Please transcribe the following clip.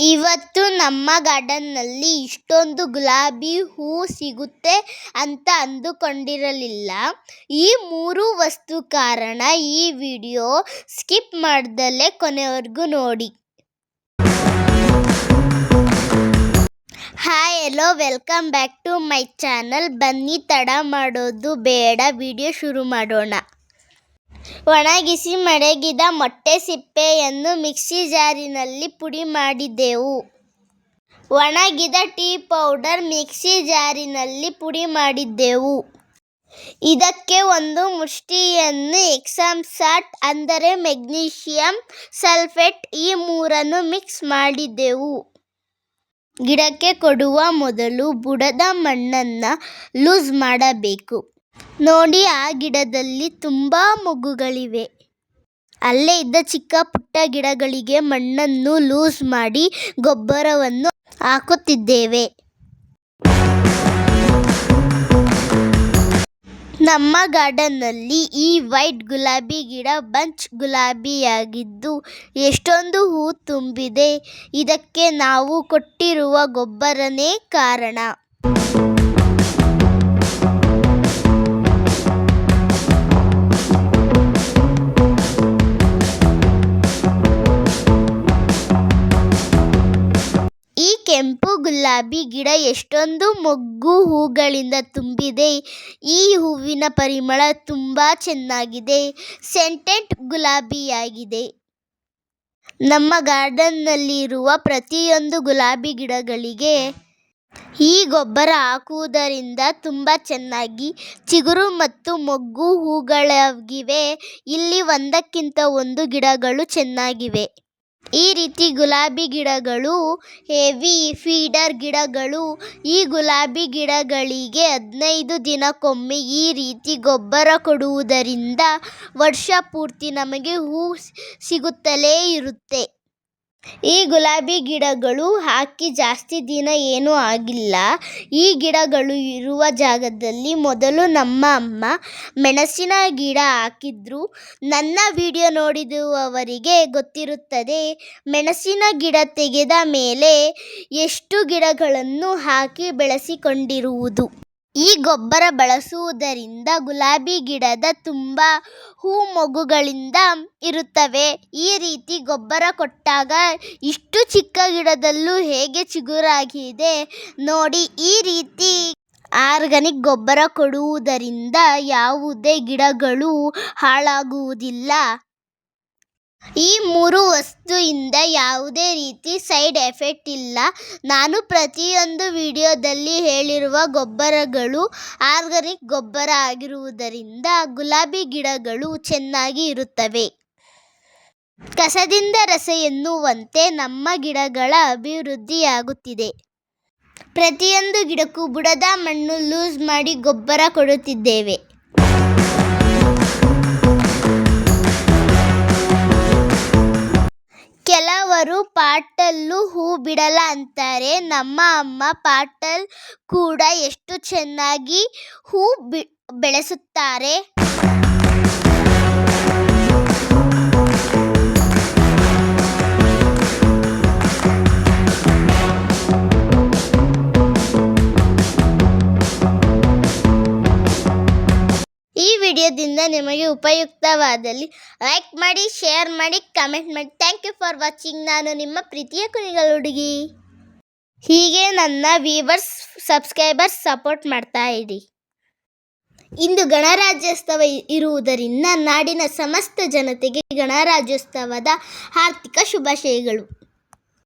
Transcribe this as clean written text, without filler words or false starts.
ಇವತ್ತು ನಮ್ಮ ಗಾರ್ಡನ್ನಲ್ಲಿ ಇಷ್ಟೊಂದು ಗುಲಾಬಿ ಹೂ ಸಿಗುತ್ತೆ ಅಂತ ಅಂದುಕೊಂಡಿರಲಿಲ್ಲ. ಈ 3 ವಸ್ತು ಕಾರಣ. ಈ ವಿಡಿಯೋ ಸ್ಕಿಪ್ ಮಾಡ್ದಲೇ ಕೊನೆವರೆಗೂ ನೋಡಿ. Hi hello welcome back to my channel. ಬನ್ನಿ ತಡ ಮಾಡೋದು ಬೇಡ, ವಿಡಿಯೋ ಶುರು ಮಾಡೋಣ. ಒಣಗಿಸಿ ಮಡಗಿದ ಮೊಟ್ಟೆ ಸಿಪ್ಪೆಯನ್ನು ಮಿಕ್ಸಿ ಜಾರಿನಲ್ಲಿ ಪುಡಿ ಮಾಡಿದೆವು. ಒಣಗಿದ ಟೀ ಪೌಡರ್ ಮಿಕ್ಸಿ ಜಾರಿನಲ್ಲಿ ಪುಡಿ ಮಾಡಿದ್ದೆವು. ಇದಕ್ಕೆ 1 ಮುಷ್ಟಿಯನ್ನು ಎಪ್ಸಮ್ ಸಾಲ್ಟ್ ಅಂದರೆ ಮೆಗ್ನೀಷಿಯಂ ಸಲ್ಫೇಟ್, ಈ 3 ಮಿಕ್ಸ್ ಮಾಡಿದೆವು. ಗಿಡಕ್ಕೆ ಕೊಡುವ ಮೊದಲು ಬುಡದ ಮಣ್ಣನ್ನು ಲೂಸ್ ಮಾಡಬೇಕು. ನೋಡಿ, ಆ ಗಿಡದಲ್ಲಿ ತುಂಬ ಮೊಗ್ಗುಗಳಿವೆ. ಅಲ್ಲೇ ಇದ್ದ ಚಿಕ್ಕ ಪುಟ್ಟ ಗಿಡಗಳಿಗೆ ಮಣ್ಣನ್ನು ಲೂಸ್ ಮಾಡಿ ಗೊಬ್ಬರವನ್ನು ಹಾಕುತ್ತಿದ್ದೇವೆ. ನಮ್ಮ ಗಾರ್ಡನ್ನಲ್ಲಿ ಈ ವೈಟ್ ಗುಲಾಬಿ ಗಿಡ ಬಂಚ್ ಗುಲಾಬಿಯಾಗಿದ್ದು ಎಷ್ಟೊಂದು ಹೂ ತುಂಬಿದೆ. ಇದಕ್ಕೆ ನಾವು ಕೊಟ್ಟಿರುವ ಗೊಬ್ಬರನೇ ಕಾರಣ. ಈ ಕೆಂಪು ಗುಲಾಬಿ ಗಿಡ ಎಷ್ಟೊಂದು ಮೊಗ್ಗು ಹೂಗಳಿಂದ ತುಂಬಿದೆ. ಈ ಹೂವಿನ ಪರಿಮಳ ತುಂಬ ಚೆನ್ನಾಗಿದೆ. ಸೆಂಟೆಡ್ ಗುಲಾಬಿಯಾಗಿದೆ. ನಮ್ಮ ಗಾರ್ಡನ್ನಲ್ಲಿರುವ ಪ್ರತಿಯೊಂದು ಗುಲಾಬಿ ಗಿಡಗಳಿಗೆ ಈ ಗೊಬ್ಬರ ಹಾಕುವುದರಿಂದ ತುಂಬ ಚೆನ್ನಾಗಿ ಚಿಗುರು ಮತ್ತು ಮೊಗ್ಗು ಹೂಗಳಾಗಿವೆ. ಇಲ್ಲಿ ಒಂದಕ್ಕಿಂತ ಒಂದು ಗಿಡಗಳು ಚೆನ್ನಾಗಿವೆ. ಈ ರೀತಿ ಗುಲಾಬಿ ಗಿಡಗಳು ಹೆವಿ ಫೀಡರ್ ಗಿಡಗಳು. ಈ ಗುಲಾಬಿ ಗಿಡಗಳಿಗೆ 15 ದಿನಕ್ಕೊಮ್ಮೆ ಈ ರೀತಿ ಗೊಬ್ಬರ ಕೊಡುವುದರಿಂದ ವರ್ಷ ಪೂರ್ತಿ ನಮಗೆ ಹೂ ಸಿಗುತ್ತಲೇ ಇರುತ್ತೆ. ಈ ಗುಲಾಬಿ ಗಿಡಗಳು ಹಾಕಿ ಜಾಸ್ತಿ ದಿನ ಏನೂ ಆಗಿಲ್ಲ. ಈ ಗಿಡಗಳು ಇರುವ ಜಾಗದಲ್ಲಿ ಮೊದಲು ನಮ್ಮ ಅಮ್ಮ ಮೆಣಸಿನ ಗಿಡ ಹಾಕಿದ್ರು. ನನ್ನ ವಿಡಿಯೋ ನೋಡಿರುವವರಿಗೆ ಗೊತ್ತಿರುತ್ತದೆ, ಮೆಣಸಿನ ಗಿಡ ತೆಗೆದ ಮೇಲೆ ಎಷ್ಟು ಗಿಡಗಳನ್ನು ಹಾಕಿ ಬೆಳೆಸಿಕೊಂಡಿರುವುದು. ಈ ಗೊಬ್ಬರ ಬಳಸುವುದರಿಂದ ಗುಲಾಬಿ ಗಿಡದ ತುಂಬ ಹೂ ಮೊಗ್ಗುಗಳಿಂದ ಇರುತ್ತವೆ. ಈ ರೀತಿ ಗೊಬ್ಬರ ಕೊಟ್ಟಾಗ ಇಷ್ಟು ಚಿಕ್ಕ ಗಿಡದಲ್ಲೂ ಹೇಗೆ ಚಿಗುರಾಗಿದೆ ನೋಡಿ. ಈ ರೀತಿ ಆರ್ಗಾನಿಕ್ ಗೊಬ್ಬರ ಕೊಡುವುದರಿಂದ ಯಾವುದೇ ಗಿಡಗಳು ಹಾಳಾಗುವುದಿಲ್ಲ. ಈ 3 ವಸ್ತುವಿಂದ ಯಾವುದೇ ರೀತಿ ಸೈಡ್ ಎಫೆಕ್ಟ್ ಇಲ್ಲ. ನಾನು ಪ್ರತಿಯೊಂದು ವಿಡಿಯೋದಲ್ಲಿ ಹೇಳಿರುವ ಗೊಬ್ಬರಗಳು ಆರ್ಗಾನಿಕ್ ಗೊಬ್ಬರ ಆಗಿರುವುದರಿಂದ ಗುಲಾಬಿ ಗಿಡಗಳು ಚೆನ್ನಾಗಿ ಇರುತ್ತವೆ. ಕಸದಿಂದ ರಸ ಎನ್ನುವಂತೆ ನಮ್ಮ ಗಿಡಗಳ ಅಭಿವೃದ್ಧಿಯಾಗುತ್ತಿದೆ. ಪ್ರತಿಯೊಂದು ಗಿಡಕ್ಕೂ ಬುಡದ ಮಣ್ಣು ಲೂಸ್ ಮಾಡಿ ಗೊಬ್ಬರ ಕೊಡುತ್ತಿದ್ದೇವೆ. ಕೆಲವರು ಪಾಟಲ್ಲೂ ಹೂ ಬಿಡಲ್ಲ ಅಂತಾರೆ. ನಮ್ಮ ಅಮ್ಮ ಪಾಟಲ್ ಕೂಡ ಎಷ್ಟು ಚೆನ್ನಾಗಿ ಹೂ ಬೆಳೆಸುತ್ತಾರೆ. ಈ ವಿಡಿಯೋದಿಂದ ನಿಮಗೆ ಉಪಯುಕ್ತವಾದಲ್ಲಿ ಲೈಕ್ ಮಾಡಿ, ಶೇರ್ ಮಾಡಿ, ಕಮೆಂಟ್ ಮಾಡಿ. Thank you for watching. ನಾನು ನಿಮ್ಮ ಪ್ರೀತಿಯ ಕುಣಿಗಲ್ ಹುಡುಗಿ. ಹೀಗೆ ನನ್ನ ವ್ಯೂವರ್ಸ್, ಸಬ್ಸ್ಕ್ರೈಬರ್ಸ್ ಸಪೋರ್ಟ್ ಮಾಡ್ತಾ ಇರಿ. ಇಂದು ಗಣರಾಜ್ಯೋತ್ಸವ ಇರುವುದರಿಂದ ನಾಡಿನ ಸಮಸ್ತ ಜನತೆಗೆ ಗಣರಾಜ್ಯೋತ್ಸವದ ಹಾರ್ದಿಕ ಶುಭಾಶಯಗಳು.